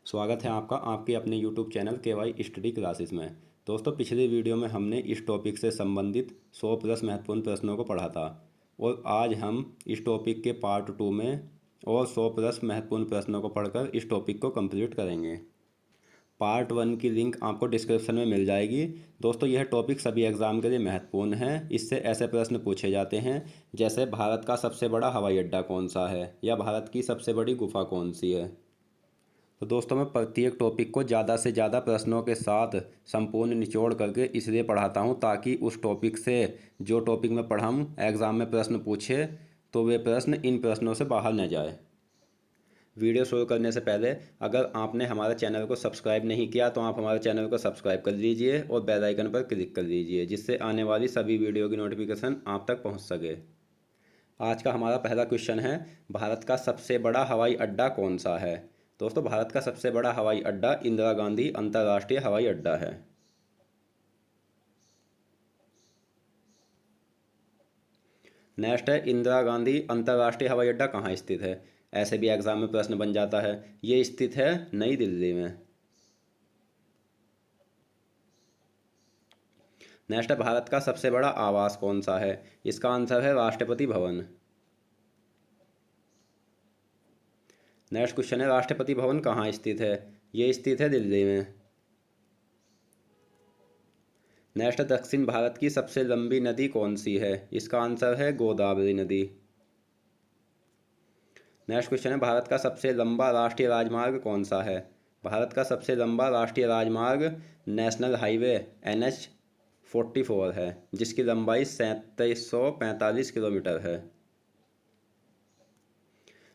स्वागत है आपका आपके अपने YouTube channel KY study classes में। दोस्तों, पिछले वीडियो में हमने इस टॉपिक से संबंधित 100 प्लस महत्वपूर्ण प्रश्नों को पढ़ा था और आज हम इस टॉपिक के पार्ट 2 में और 100 प्लस महत्वपूर्ण प्रश्नों को पढ़कर इस टॉपिक को कंप्लीट करेंगे। पार्ट 1 की लिंक आपको डिस्क्रिप्शन में मिल जाएगी। दोस्तों, यह टॉपिक सभी एग्ज़ाम के लिए महत्वपूर्ण है। इससे ऐसे प्रश्न पूछे जाते हैं जैसे भारत का सबसे बड़ा हवाई अड्डा कौन सा है या भारत की सबसे बड़ी गुफा कौन सी है। तो दोस्तों, मैं प्रत्येक टॉपिक को ज़्यादा से ज़्यादा प्रश्नों के साथ संपूर्ण निचोड़ करके इसलिए पढ़ाता हूँ ताकि उस टॉपिक से जो टॉपिक में पढ़ाऊँ एग्ज़ाम में प्रश्न पूछे तो वे प्रश्न इन प्रश्नों से बाहर न जाए। वीडियो शुरू करने से पहले अगर आपने हमारे चैनल को सब्सक्राइब नहीं किया तो आप हमारे चैनल को सब्सक्राइब कर लीजिए और बेल आइकन पर क्लिक कर लीजिए जिससे आने वाली सभी वीडियो की नोटिफिकेशन आप तक पहुँच सके। आज का हमारा पहला क्वेश्चन है, भारत का सबसे बड़ा हवाई अड्डा कौन सा है। दोस्तों, भारत का सबसे बड़ा हवाई अड्डा इंदिरा गांधी अंतर्राष्ट्रीय हवाई अड्डा है। नेक्स्ट है, इंदिरा गांधी अंतर्राष्ट्रीय हवाई अड्डा कहाँ स्थित है। ऐसे भी एग्जाम में प्रश्न बन जाता है। ये स्थित है नई दिल्ली में। नेक्स्ट है, भारत का सबसे बड़ा आवास कौन सा है। इसका आंसर है राष्ट्रपति भवन। नेक्स्ट क्वेश्चन है, राष्ट्रपति भवन कहाँ स्थित है। ये स्थित है दिल्ली में। नेक्स्ट, दक्षिण भारत की सबसे लंबी नदी कौन सी है। इसका आंसर है गोदावरी नदी। नेक्स्ट क्वेश्चन है, भारत का सबसे लंबा राष्ट्रीय राजमार्ग कौन सा है। भारत का सबसे लंबा राष्ट्रीय राजमार्ग नेशनल हाईवे NH 44 है जिसकी लंबाई 3745 किलोमीटर है।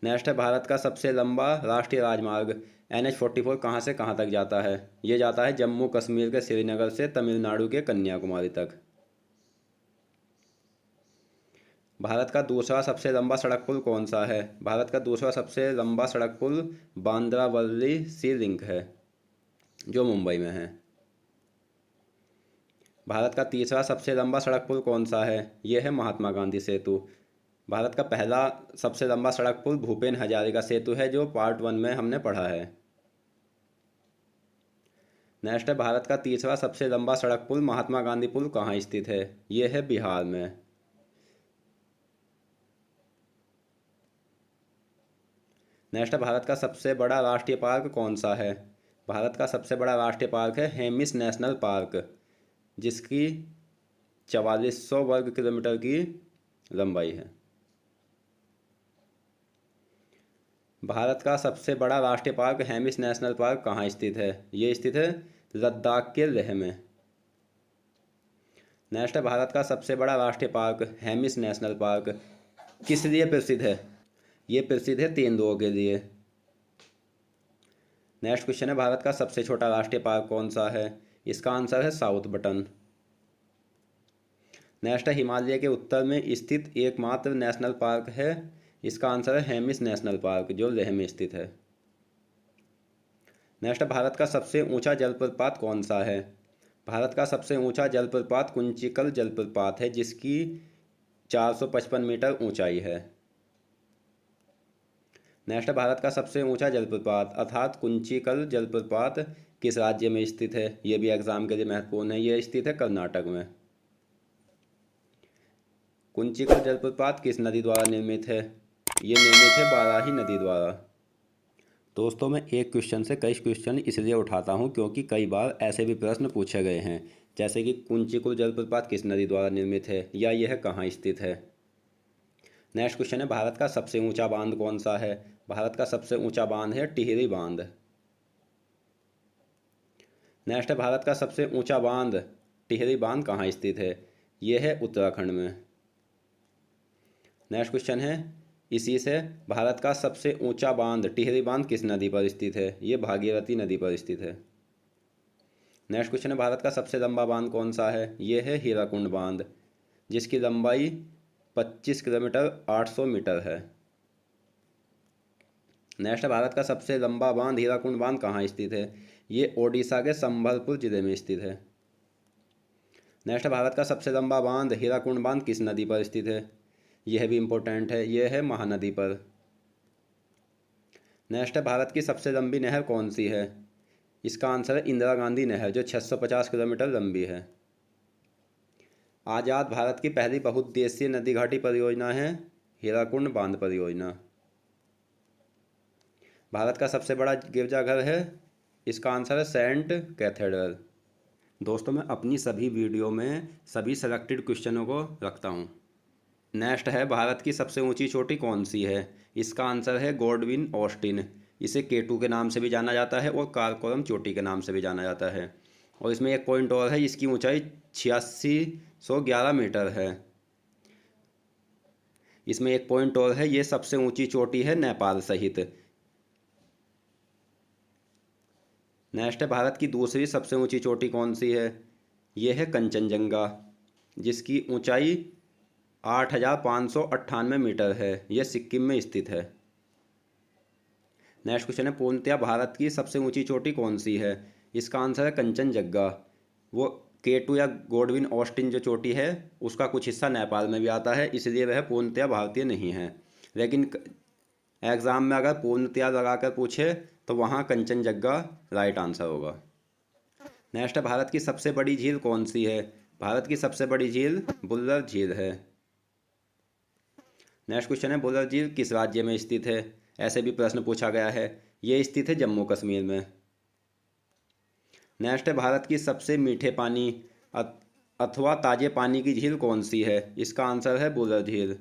नेक्स्ट है, भारत का सबसे लंबा राष्ट्रीय राजमार्ग NH 44 कहाँ से कहाँ तक जाता है। ये जाता है जम्मू कश्मीर के श्रीनगर से तमिलनाडु के कन्याकुमारी तक। भारत का दूसरा सबसे लंबा सड़क पुल कौन सा है। भारत का दूसरा सबसे लंबा सड़क पुल बांद्रा वर्ली सी लिंक है जो मुंबई में है। भारत का तीसरा सबसे लंबा सड़क पुल कौन सा है। यह है महात्मा गांधी सेतु। भारत का पहला सबसे लंबा सड़क पुल भूपेन हजारिका सेतु है जो पार्ट 1 में हमने पढ़ा है। नेक्स्ट है, भारत का तीसरा सबसे लंबा सड़क पुल महात्मा गांधी पुल कहाँ स्थित है। यह है बिहार में। नेक्स्ट है, भारत का सबसे बड़ा राष्ट्रीय पार्क कौन सा है। भारत का सबसे बड़ा राष्ट्रीय पार्क है हेमिस नेशनल पार्क जिसकी 4400 वर्ग किलोमीटर की लंबाई है। भारत का सबसे बड़ा राष्ट्रीय पार्क हेमिस नेशनल पार्क कहाँ स्थित है। ये स्थित है लद्दाख के लेह में। नेक्स्ट है, भारत का सबसे बड़ा राष्ट्रीय पार्क हेमिस नेशनल पार्क किस लिए प्रसिद्ध है। ये प्रसिद्ध है तेंदुओं के लिए। नेक्स्ट क्वेश्चन है, भारत का सबसे छोटा राष्ट्रीय पार्क कौन सा है। इसका आंसर है साउथ बटन। नेक्स्ट है, हिमालय के उत्तर में स्थित एकमात्र नेशनल पार्क है। इसका आंसर है हेमिस नेशनल पार्क जो लेह में स्थित है। नेक्स्ट है, भारत का सबसे ऊंचा जलप्रपात कौन सा है। भारत का सबसे ऊंचा जलप्रपात कुंचिकल जलप्रपात है जिसकी 455 मीटर ऊंचाई है। नेक्स्ट है, भारत का सबसे ऊंचा जलप्रपात अर्थात कुंचिकल जलप्रपात किस राज्य में स्थित है। ये भी एग्जाम के लिए महत्वपूर्ण है। ये स्थित है कर्नाटक में। कुंचिकल जलप्रपात किस नदी द्वारा निर्मित है। ये निर्मित है बाराही नदी द्वारा। दोस्तों, मैं एक क्वेश्चन से कई क्वेश्चन इसलिए उठाता हूँ क्योंकि कई बार ऐसे भी प्रश्न पूछे गए हैं जैसे कि कुंचिकुल जलप्रपात किस नदी द्वारा निर्मित है या यह कहाँ स्थित है। नेक्स्ट क्वेश्चन है, भारत का सबसे ऊंचा बांध कौन सा है। भारत का सबसे ऊंचा बांध है टिहरी बांध। नेक्स्ट है, भारत का सबसे ऊंचा बांध टिहरी बांध कहाँ स्थित है। यह है उत्तराखंड में। नेक्स्ट क्वेश्चन है, इसी से भारत का सबसे ऊंचा बांध टिहरी बांध किस नदी पर स्थित है। ये भागीरथी नदी पर स्थित है। नेक्स्ट क्वेश्चन है, भारत का सबसे लंबा बांध कौन सा है। ये है हीराकुंड बांध जिसकी लंबाई 25 किलोमीटर 800 मीटर है। नेक्स्ट है, भारत का सबसे लंबा बांध हीराकुंड बांध कहाँ स्थित है। ये ओडिशा के संबलपुर जिले में स्थित है। नेक्स्ट है, भारत का सबसे लंबा बांध हीराकुंड बांध किस नदी पर स्थित है। यह भी इम्पोर्टेंट है। यह है महानदी पर। नेक्स्ट है भारत की सबसे लंबी नहर कौन सी है? इसका आंसर है इंदिरा गांधी नहर, जो 650 किलोमीटर लंबी है। आज़ाद भारत की पहली बहुउद्देशीय नदी घाटी परियोजना है हीराकुंड बांध परियोजना। भारत का सबसे बड़ा गिरजाघर है, इसका आंसर है सेंट कैथेड्रल। दोस्तों, मैं अपनी सभी वीडियो में सभी सेलेक्टेड क्वेश्चनों को रखता हूँ। नेक्स्ट है भारत की सबसे ऊंची चोटी कौन सी है? इसका आंसर है गॉडविन ऑस्टिन। इसे केटू के नाम से भी जाना जाता है और काराकोरम चोटी के नाम से भी जाना जाता है। और इसमें एक पॉइंट और है, इसकी ऊंचाई 8611 मीटर है। इसमें एक पॉइंट और है, ये सबसे ऊंची चोटी है नेपाल सहित। नेक्स्ट है भारत की दूसरी सबसे ऊंची चोटी कौन सी है? यह है कंचनजंगा, जिसकी ऊंचाई 8598 मीटर है। यह सिक्किम में स्थित है। नेक्स्ट क्वेश्चन है पूर्णतया भारत की सबसे ऊंची चोटी कौन सी है? इसका आंसर है कंचनजंगा। वो केटू या गॉडविन ऑस्टिन जो चोटी है उसका कुछ हिस्सा नेपाल में भी आता है, इसलिए वह पूर्णतया भारतीय नहीं है। लेकिन एग्ज़ाम में अगर पूर्णतया लगाकर पूछे तो वहाँ कंचनजंगा राइट आंसर होगा। नेक्स्ट है भारत की सबसे बड़ी झील कौन सी है? भारत की सबसे बड़ी झील बुल्लर झील है। नेक्स्ट क्वेश्चन है बुल्लर झील किस राज्य में स्थित है? ऐसे भी प्रश्न पूछा गया है। ये स्थित है जम्मू कश्मीर में। नेक्स्ट है भारत की सबसे मीठे पानी अथवा ताजे पानी की झील कौन सी है? इसका आंसर है बुल्लर झील।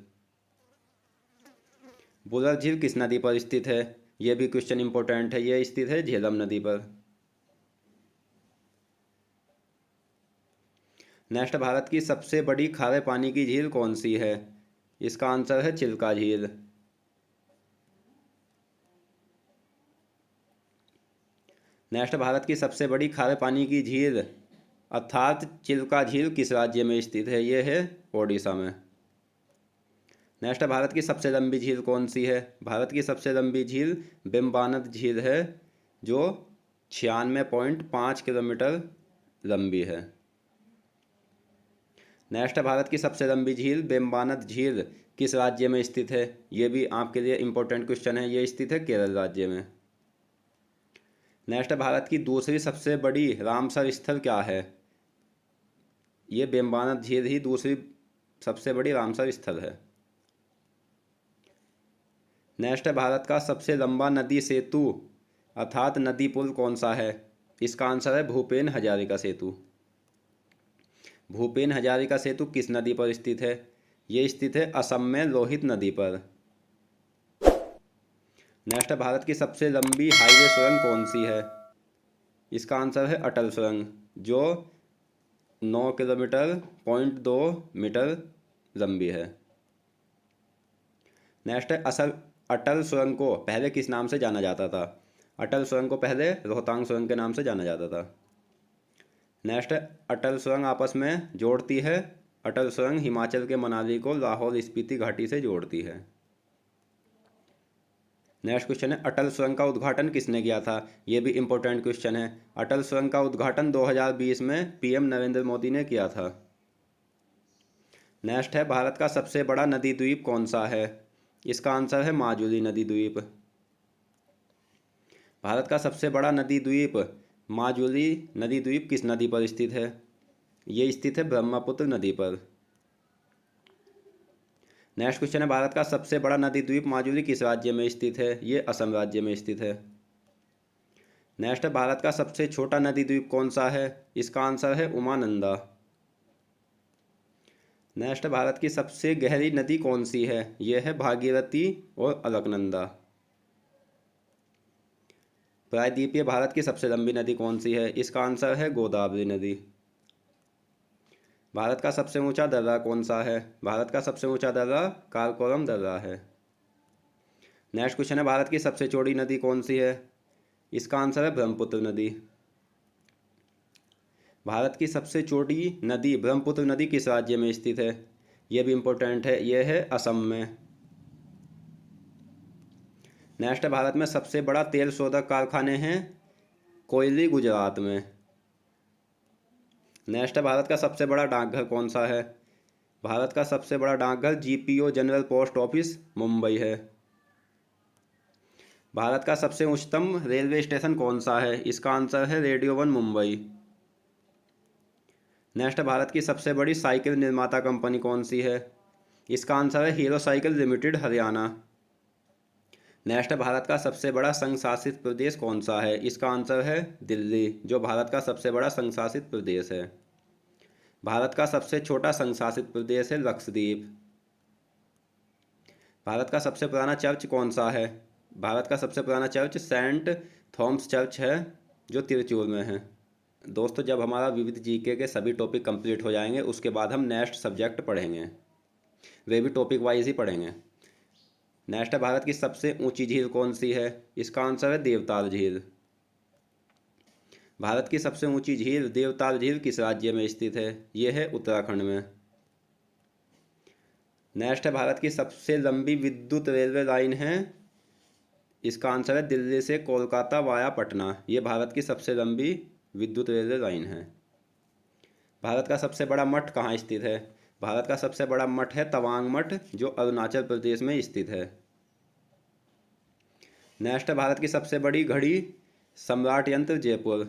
बुल्लर झील किस नदी पर स्थित है? यह भी क्वेश्चन इंपॉर्टेंट है। यह स्थित है झेलम नदी पर। नेक्स्ट भारत की सबसे बड़ी खारे पानी की झील कौन सी है? इसका आंसर है चिल्का झील। नेक्स्ट भारत की सबसे बड़ी खारे पानी की झील अर्थात चिल्का झील किस राज्य में स्थित है? यह है ओडिशा में। नेक्स्ट भारत की सबसे लंबी झील कौन सी है? भारत की सबसे लंबी झील बेम्बानद झील है, जो 96.5 किलोमीटर लंबी है। नेक्स्ट भारत की सबसे लंबी झील बेम्बानद झील किस राज्य में स्थित है? ये भी आपके लिए इंपॉर्टेंट क्वेश्चन है। ये स्थित है केरल राज्य में। नेक्स्ट भारत की दूसरी सबसे बड़ी रामसर स्थल क्या है? ये बेम्बानद झील ही दूसरी सबसे बड़ी रामसर स्थल है। नेक्स्ट भारत का सबसे लंबा नदी सेतु अर्थात नदी पुल कौन सा है? इसका आंसर है भूपेन हजारिका सेतु। भूपेन हजारिका सेतु किस नदी पर स्थित है? ये स्थित है असम में लोहित नदी पर। नेक्स्ट भारत की सबसे लंबी हाईवे सुरंग कौन सी है? इसका आंसर है अटल सुरंग, जो 9 किलोमीटर 0.2 मीटर लंबी है। नेक्स्ट है अटल सुरंग को पहले किस नाम से जाना जाता था? अटल सुरंग को पहले रोहतांग सुरंग के नाम से जाना जाता था। नेक्स्ट है अटल सुरंग आपस में जोड़ती है। अटल सुरंग हिमाचल के मनाली को लाहौल स्पीति घाटी से जोड़ती है। नेक्स्ट क्वेश्चन है अटल सुरंग का उद्घाटन किसने किया था? ये भी इंपॉर्टेंट क्वेश्चन है। अटल सुरंग का उद्घाटन 2020 में पीएम नरेंद्र मोदी ने किया था। नेक्स्ट है भारत का सबसे बड़ा नदी द्वीप कौन सा है? इसका आंसर है माजुली नदी द्वीप। भारत का सबसे बड़ा नदी द्वीप माजुली नदी द्वीप किस नदी पर स्थित है? ये स्थित है ब्रह्मपुत्र नदी पर। नेक्स्ट क्वेश्चन है भारत का सबसे बड़ा नदी द्वीप माजुली किस राज्य में स्थित है? ये असम राज्य में स्थित है। नेक्स्ट है भारत का सबसे छोटा नदी द्वीप कौन सा है? इसका आंसर है उमानंदा। नेक्स्ट भारत की सबसे गहरी नदी कौन सी है? यह है भागीरथी और अलकनंदा। प्रायद्वीपीय भारत की सबसे लंबी नदी कौन सी है? इसका आंसर है गोदावरी नदी। भारत का सबसे ऊंचा दर्रा कौन सा है? भारत का सबसे ऊंचा दर्रा काराकोरम दर्रा है। नेक्स्ट क्वेश्चन है भारत की सबसे चौड़ी नदी कौन सी है? इसका आंसर है ब्रह्मपुत्र नदी। भारत की सबसे चौड़ी नदी ब्रह्मपुत्र नदी किस राज्य में स्थित है? यह भी इंपॉर्टेंट है। यह है असम में। नेक्स्ट भारत में सबसे बड़ा तेल शोधक कारखाने हैं कोयली गुजरात में। नेक्स्ट भारत का सबसे बड़ा डाकघर कौन सा है? भारत का सबसे बड़ा डाकघर GPO general post office Mumbai है। भारत का सबसे उच्चतम रेलवे स्टेशन कौन सा है? इसका आंसर है radio one Mumbai. Next, Bharat की सबसे बड़ी साइकिल निर्माता कंपनी कौन सी है? इसका आंसर है hero cycle limited, Haryana. Next, Bharat का सबसे बड़ा संघ शासित प्रदेश कौन सा है? इसका आंसर है दिल्ली, जो भारत का सबसे बड़ा संघ शासित प्रदेश है। भारत का सबसे छोटा संघ शासित प्रदेश है लक्षद्वीप। भारत का सबसे पुराना चर्च कौन सा है? भारत का सबसे पुराना चर्च सेंट थॉमस चर्च है, जो तिरुचूर में है। दोस्तों, जब हमारा विविध जीके के सभी टॉपिक कंप्लीट हो जाएंगे उसके बाद हम नेक्स्ट सब्जेक्ट पढ़ेंगे, वे भी टॉपिक वाइज ही पढ़ेंगे। नेक्स्ट है, भारत की सबसे ऊंची झील कौन सी है? इसका आंसर है देवताल झील। भारत की सबसे ऊंची झील देवताल झील किस राज्य में स्थित है? यह है उत्तराखंड में। नेक्स्ट है, भारत की सबसे लंबी विद्युत रेलवे लाइन है? इसका आंसर है दिल्ली से कोलकाता वाया पटना। ये भारत की सबसे लंबी विद्युत रेलवे लाइन है। भारत का सबसे बड़ा मठ कहाँ स्थित है? भारत का सबसे बड़ा मठ है तवांग मठ, जो अरुणाचल प्रदेश में स्थित है। नेक्स्ट है, भारत की सबसे बड़ी घड़ी सम्राट यंत्र जयपुर।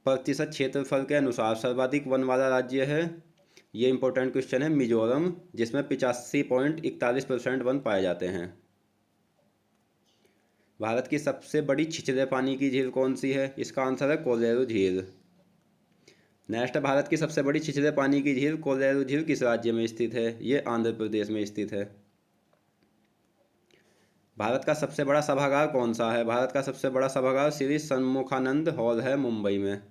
प्रतिशत क्षेत्रफल के अनुसार सर्वाधिक वन वाला राज्य है? ये इंपॉर्टेंट क्वेश्चन है, मिजोरम, जिसमें 85.41% वन पाए जाते हैं। भारत की सबसे बड़ी छिछले पानी की झील कौन सी है? इसका आंसर है कोलेरू झील। नेक्स्ट, भारत की सबसे बड़ी छिछले पानी की झील कोलेरू झील किस राज्य में स्थित है? ये आंध्र प्रदेश में स्थित है। भारत का सबसे बड़ा सभागार कौन सा है? भारत का सबसे बड़ा सभागार श्री सन्मुखानंद हॉल है, मुंबई में।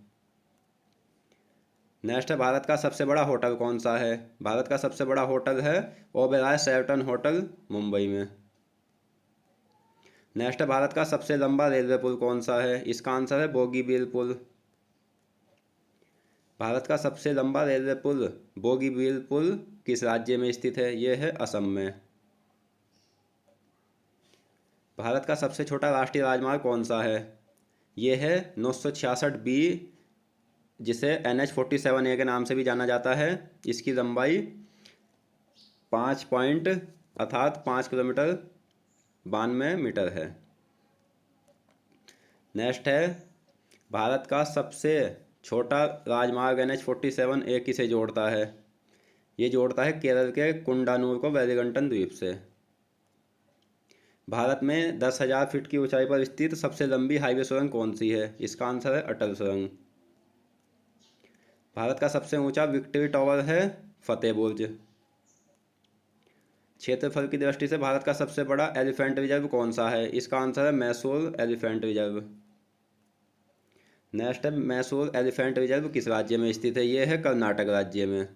नेक्स्ट है, भारत का सबसे बड़ा होटल कौन सा है? भारत का सबसे बड़ा होटल है ओबेरॉय शेरटन होटल, मुंबई में। नेक्स्ट है, भारत का सबसे लंबा रेलवे पुल कौन सा है? इसका आंसर है बोगीबील पुल। भारत का सबसे लंबा रेलवे पुल बोगीबील पुल किस राज्य में स्थित है? यह है असम में। भारत का सबसे छोटा राष्ट्रीय राजमार्ग कौन सा है? यह है 966B, जिसे NH-47A के नाम से भी जाना जाता है। इसकी लंबाई 5 किलोमीटर 92 मीटर है। नेक्स्ट है, भारत का सबसे छोटा राजमार्ग NH-47A किसे जोड़ता है? ये जोड़ता है केरल के कुंडानूर को वेलिंगटन द्वीप से। भारत में 10,000 फीट की ऊंचाई पर स्थित सबसे लंबी हाईवे सुरंग कौन सी है? इसका आंसर है अटल सुरंग। भारत का सबसे ऊंचा विक्ट्री टावर है फतेह बुर्ज। क्षेत्रफल की दृष्टि से भारत का सबसे बड़ा एलिफेंट रिजर्व कौन सा है? इसका आंसर है मैसूर एलिफेंट रिजर्व। नेक्स्ट है, मैसूर एलिफेंट रिजर्व किस राज्य में स्थित है? यह है कर्नाटक राज्य में।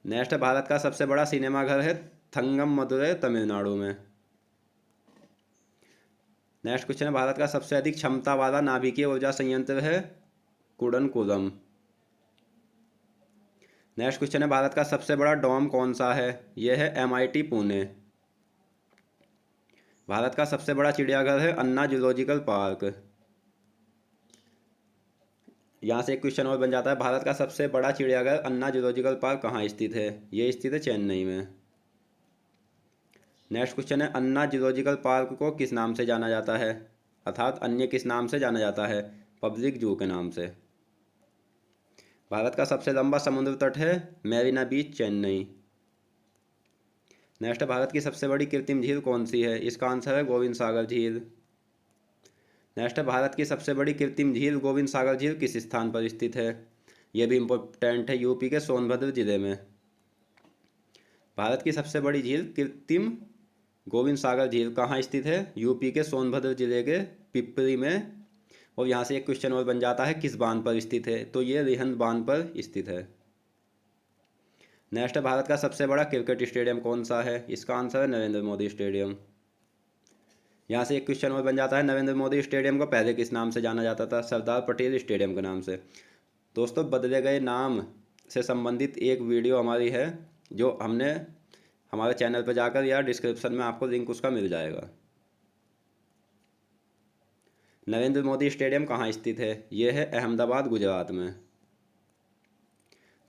नेक्स्ट है, भारत का सबसे बड़ा सिनेमा घर है थंगम मदुरै, तमिलनाडु में। नेक्स्ट क्वेश्चन है, भारत का सबसे अधिक क्षमता वाला नाभिकीय ऊर्जा संयंत्र है कुडनकुलम। नेक्स्ट क्वेश्चन है, भारत का सबसे बड़ा डोम कौन सा है? यह है MIT पुणे। भारत का सबसे बड़ा चिड़ियाघर है अन्ना जूलॉजिकल पार्क। यहाँ से एक क्वेश्चन और बन जाता है, भारत का सबसे बड़ा चिड़ियाघर अन्ना जूलॉजिकल पार्क कहाँ स्थित है? ये स्थित है चेन्नई में। नेक्स्ट क्वेश्चन है, अन्ना जूलॉजिकल पार्क को किस नाम से जाना जाता है, अर्थात अन्य किस नाम से जाना जाता है? पब्लिक जू के नाम से। भारत का सबसे लंबा समुद्र तट है मैरीना बीच, चेन्नई। नेक्स्ट, भारत की सबसे बड़ी कृत्रिम झील कौन सी है? इसका आंसर है गोविंद सागर झील। नेक्स्ट, भारत की सबसे बड़ी कृत्रिम झील गोविंद सागर झील किस स्थान पर स्थित है? यह भी इम्पोर्टेंट है, यूपी के सोनभद्र जिले में। भारत की सबसे बड़ी झील कृत्रिम गोविंद सागर झील कहाँ स्थित है? यूपी के सोनभद्र जिले के पिपरी में। और यहाँ से एक क्वेश्चन और बन जाता है, किस बांध पर स्थित है? तो ये रिहंद बांध पर स्थित है। नेक्स्ट, भारत का सबसे बड़ा क्रिकेट स्टेडियम कौन सा है? इसका आंसर है नरेंद्र मोदी स्टेडियम। यहाँ से एक क्वेश्चन और बन जाता है, नरेंद्र मोदी स्टेडियम को पहले किस नाम से जाना जाता था? सरदार पटेल स्टेडियम के नाम से। दोस्तों, बदले गए नाम से संबंधित एक वीडियो हमारी है, जो हमने हमारे चैनल पर जाकर या डिस्क्रिप्शन में आपको लिंक उसका मिल जाएगा। नरेंद्र मोदी स्टेडियम कहाँ स्थित है? यह है अहमदाबाद, गुजरात में।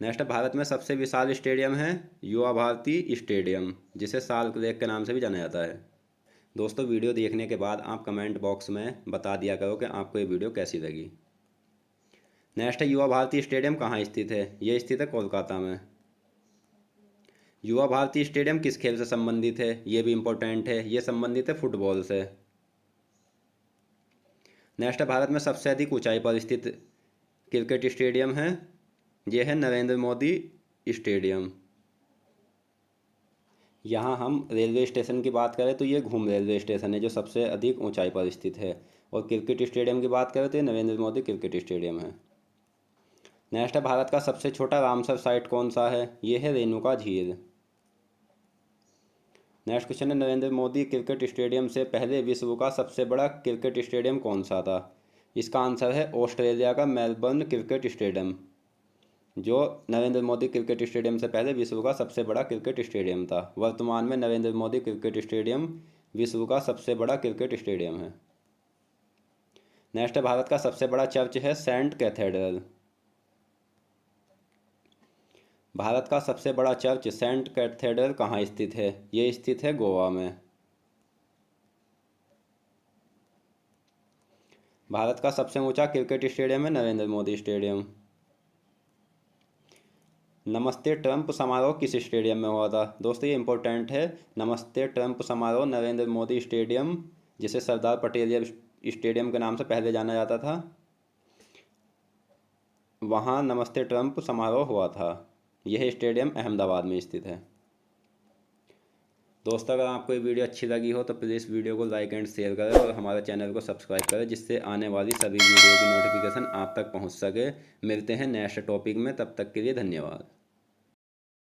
नेक्स्ट, भारत में सबसे विशाल स्टेडियम है युवा भारती स्टेडियम, जिसे साल्क लेक के नाम से भी जाना जाता है। दोस्तों, वीडियो देखने के बाद आप कमेंट बॉक्स में बता दिया करो कि आपको ये वीडियो कैसी लगी। नेक्स्ट है, युवा भारती स्टेडियम कहाँ स्थित है? ये स्थित है कोलकाता में। युवा भारती स्टेडियम किस खेल से संबंधित है? ये भी इम्पोर्टेंट है, ये संबंधित है फुटबॉल से। नेक्स्ट है, भारत में सबसे अधिक ऊंचाई पर स्थित क्रिकेट स्टेडियम है, ये है नरेंद्र मोदी स्टेडियम। यहाँ हम रेलवे स्टेशन की बात करें तो ये घूम रेलवे स्टेशन है जो सबसे अधिक ऊंचाई पर स्थित है, और क्रिकेट स्टेडियम की बात करें तो ये नरेंद्र मोदी क्रिकेट स्टेडियम है। नेक्स्ट है, भारत का सबसे छोटा रामसर साइट कौन सा है? ये है रेणुका झील। नेक्स्ट क्वेश्चन है, नरेंद्र मोदी क्रिकेट स्टेडियम से पहले विश्व का सबसे बड़ा क्रिकेट स्टेडियम कौन सा था? इसका आंसर है ऑस्ट्रेलिया का मेलबर्न क्रिकेट स्टेडियम, जो नरेंद्र मोदी क्रिकेट स्टेडियम से पहले विश्व का सबसे बड़ा क्रिकेट स्टेडियम था। वर्तमान में नरेंद्र मोदी क्रिकेट स्टेडियम विश्व का सबसे बड़ा क्रिकेट स्टेडियम है। नेक्स्ट है, भारत का सबसे बड़ा चर्च है सेंट कैथेड्रल। भारत का सबसे बड़ा चर्च सेंट कैथेड्रल कहाँ स्थित है? ये स्थित है गोवा में। भारत का सबसे ऊंचा क्रिकेट स्टेडियम है नरेंद्र मोदी स्टेडियम। नमस्ते ट्रंप समारोह किस स्टेडियम में हुआ था? दोस्तों, ये इंपॉर्टेंट है। नमस्ते ट्रंप समारोह नरेंद्र मोदी स्टेडियम, जिसे सरदार पटेल स्टेडियम के नाम से पहले जाना जाता था, वहाँ नमस्ते ट्रंप समारोह हुआ था। यह स्टेडियम अहमदाबाद में स्थित है। दोस्तों, अगर आपको ये वीडियो अच्छी लगी हो तो प्लीज़ वीडियो को लाइक एंड शेयर करें और हमारे चैनल को सब्सक्राइब करें, जिससे आने वाली सभी वीडियो की नोटिफिकेशन आप तक पहुंच सके। मिलते हैं नेक्स्ट टॉपिक में, तब तक के लिए धन्यवाद।